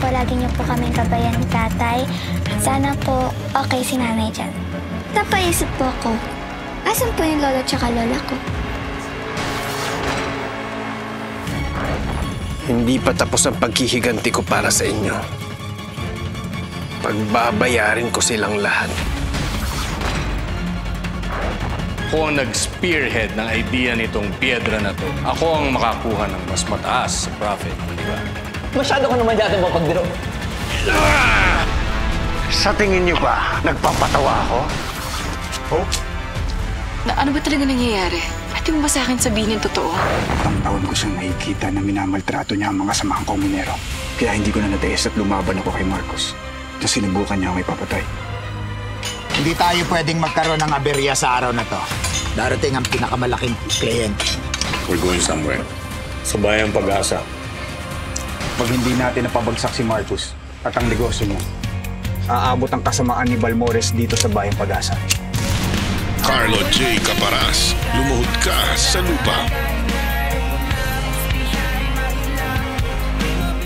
po lagi niyo po kaming gabayan ni tatay. Sana po okay si nanay dyan. Napaisip po ako, asan po yung lolo tsaka lola ko? Hindi pa tapos ang paghihiganti ko para sa inyo. Pagbabayarin ko silang lahat. Ako ang nag-spearhead ng idea nitong piedra na to. Ako ang makakuha ng mas mataas sa profit, di ba? Masyado ko naman yata mapagbiro. Sa tingin niyo ba, nagpapatawa ako? Oh? Ano ba talaga nangyayari? Pwede mo ba sa akin sabihin yung totoo? Ang taon ko siyang nakikita na minamaltrato niya ang mga samahang komunero. Kaya hindi ko na natiis at lumaban ako kay Marcos. Na sinubukan niya ako ipapatay. Hindi tayo pwedeng magkaroon ng aberya sa araw na to. Darating ang pinakamalaking kliyente. We're going somewhere. Sa bayang Pag-asa. Pag hindi natin napabagsak si Marcos at ang negosyo niya, aabot ang kasamaan ni Balmores dito sa Bayang Pag-asa. Carlo J. Caparas, lumuhod ka sa lupa.